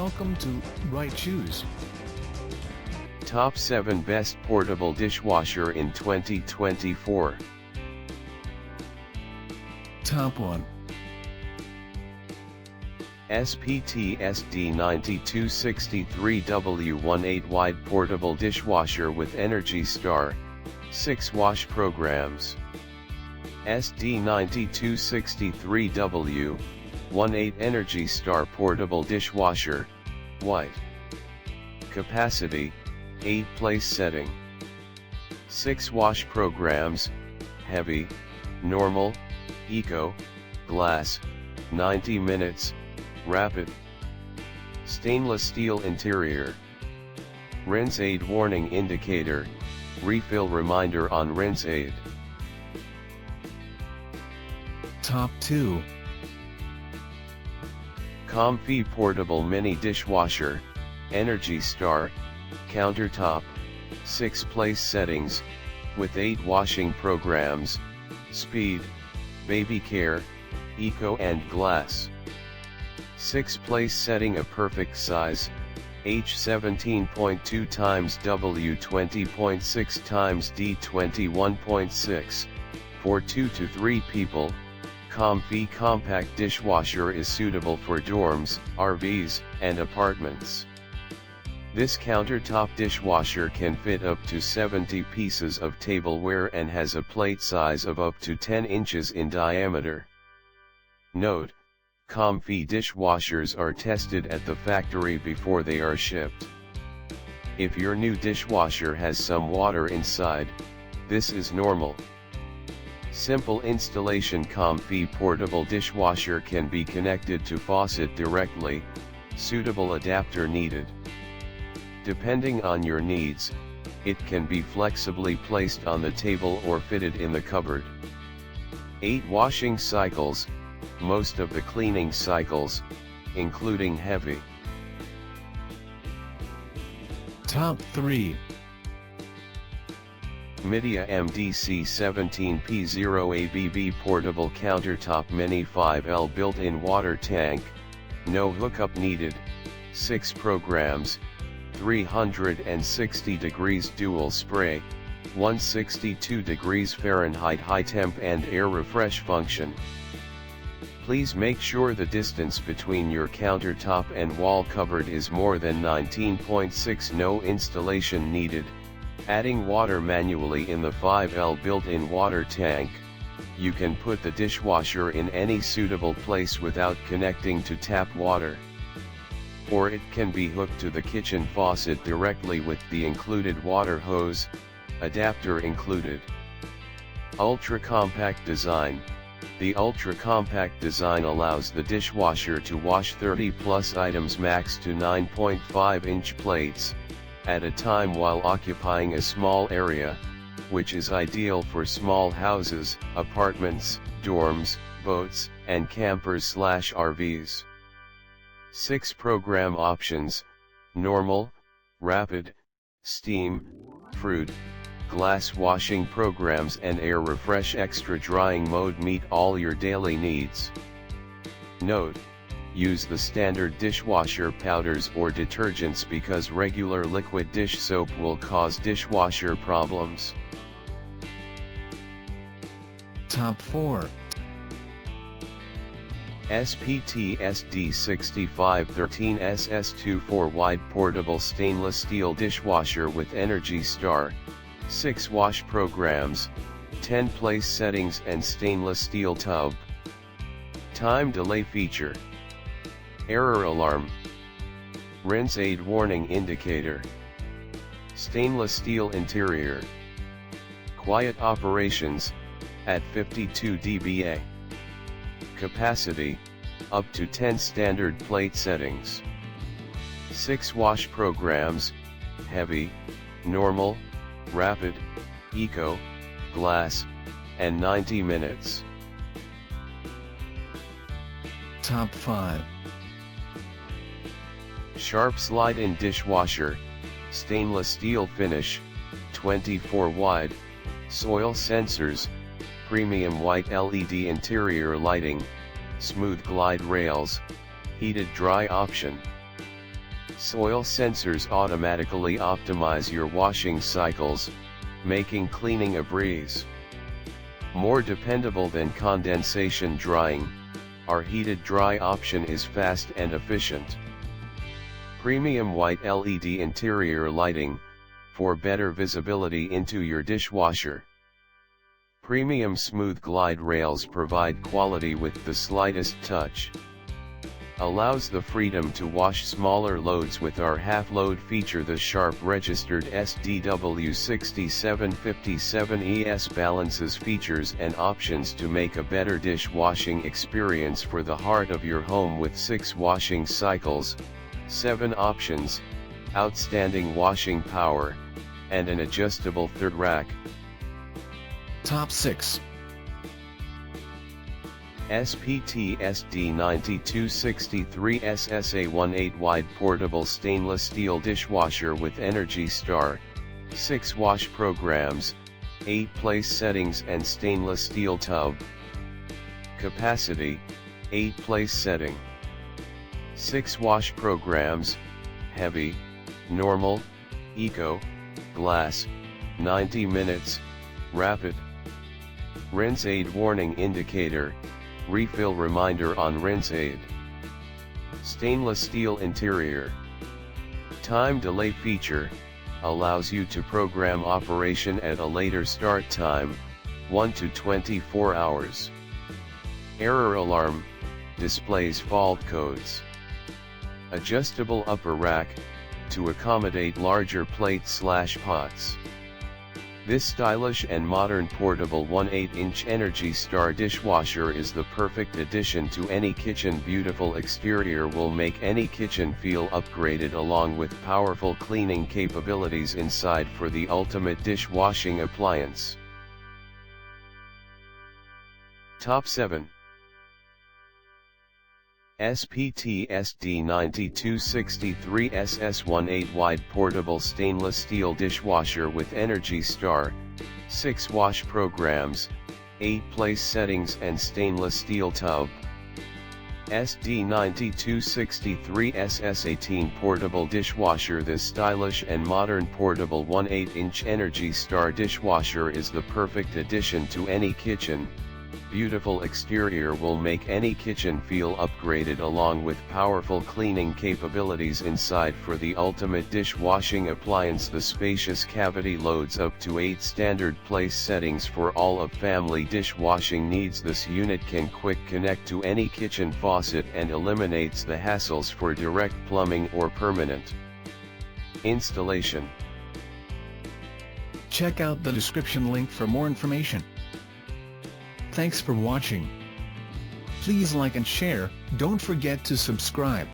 Welcome to Right Choose. Top 7 Best Portable Dishwasher in 2024. Top 1. SPT SD9263W18 Wide Portable Dishwasher with Energy Star, 6 wash programs. SD9263W18 Energy Star Portable Dishwasher, White. Capacity, 8 place setting. 6 wash programs, Heavy, Normal, Eco, Glass, 90 minutes, Rapid. Stainless steel interior. Rinse aid warning indicator, refill reminder on rinse aid. Top 2. COMFEE Portable Mini Dishwasher, Energy Star, Countertop, 6 place settings, with 8 washing programs, Speed, Baby Care, Eco and Glass. 6 place setting a perfect size, H 17.2 x W 20.6 x D 21.6, for 2 to 3 people. COMFEE compact dishwasher is suitable for dorms, RVs, and apartments. This countertop dishwasher can fit up to 70 pieces of tableware and has a plate size of up to 10 inches in diameter. Note: COMFEE dishwashers are tested at the factory before they are shipped. If your new dishwasher has some water inside, this is normal. Simple installation. COMFEE portable dishwasher can be connected to faucet directly, suitable adapter needed. Depending on your needs, it can be flexibly placed on the table or fitted in the cupboard. 8 washing cycles, most of the cleaning cycles, including heavy. Top 3. Midea MDC17P0ABB Portable Countertop Mini 5L Built-in Water Tank, no hookup needed, 6 programs, 360 degrees dual spray, 162 degrees Fahrenheit high-temp and air refresh function. Please make sure the distance between your countertop and wall cupboard is more than 19.6. No installation needed. Adding water manually in the 5L built-in water tank. You can put the dishwasher in any suitable place without connecting to tap water. Or it can be hooked to the kitchen faucet directly with the included water hose, adapter included. Ultra compact design. The ultra compact design allows the dishwasher to wash 30 plus items max to 9.5-inch plates at a time while occupying a small area, which is ideal for small houses, apartments, dorms, boats, and campers/RVs. 6 program options: normal, rapid, steam, fruit, glass washing programs and air refresh. Extra drying mode meet all your daily needs. Note: use the standard dishwasher powders or detergents because regular liquid dish soap will cause dishwasher problems. Top 4. SPT SD6513 SS24 Wide Portable Stainless Steel Dishwasher with Energy Star, 6 wash programs, 10 place settings and stainless steel tub. Time delay feature. Error alarm. Rinse aid warning indicator. Stainless steel interior. Quiet operations, at 52 dBA. Capacity, up to 10 standard plate settings. 6 wash programs, heavy, normal, rapid, eco, glass, and 90 minutes. Top 5. Sharp slide-in dishwasher, stainless steel finish, 24 wide, soil sensors, premium white LED interior lighting, smooth glide rails, heated dry option. Soil sensors automatically optimize your washing cycles, making cleaning a breeze. More dependable than condensation drying, our heated dry option is fast and efficient. Premium white LED interior lighting, for better visibility into your dishwasher. Premium smooth glide rails provide quality with the slightest touch. Allows the freedom to wash smaller loads with our half-load feature. The sharp registered SDW6757ES balances features and options to make a better dishwashing experience for the heart of your home with 6 washing cycles, 7 options, outstanding washing power, and an adjustable third rack. Top 6. SPT SD9263 SSA18 wide portable stainless steel dishwasher with Energy Star, 6 wash programs, 8 place settings and stainless steel tub. Capacity, 8 place setting. 6 wash programs, heavy, normal, eco, glass, 90 minutes, rapid. Rinse aid warning indicator, refill reminder on rinse aid. Stainless steel interior. Time delay feature, allows you to program operation at a later start time, 1 to 24 hours. Error alarm, displays fault codes. Adjustable upper rack, to accommodate larger plates/pots. This stylish and modern portable 1/8-inch Energy Star dishwasher is the perfect addition to any kitchen. Beautiful exterior will make any kitchen feel upgraded along with powerful cleaning capabilities inside for the ultimate dishwashing appliance. Top 7. SPT SD9263 SS18 wide portable stainless steel dishwasher with Energy Star, 6 wash programs, 8 place settings and stainless steel tub. SD9263 SS18 portable dishwasher. This stylish and modern portable 1/8-inch Energy Star dishwasher is the perfect addition to any kitchen. Beautiful exterior will make any kitchen feel upgraded along with powerful cleaning capabilities inside for the ultimate dishwashing appliance. The spacious cavity loads up to 8 standard place settings for all of family dishwashing needs. This unit can quick connect to any kitchen faucet and eliminates the hassles for direct plumbing or permanent installation. Check out the description link for more information. Thanks for watching. Please like and share, don't forget to subscribe.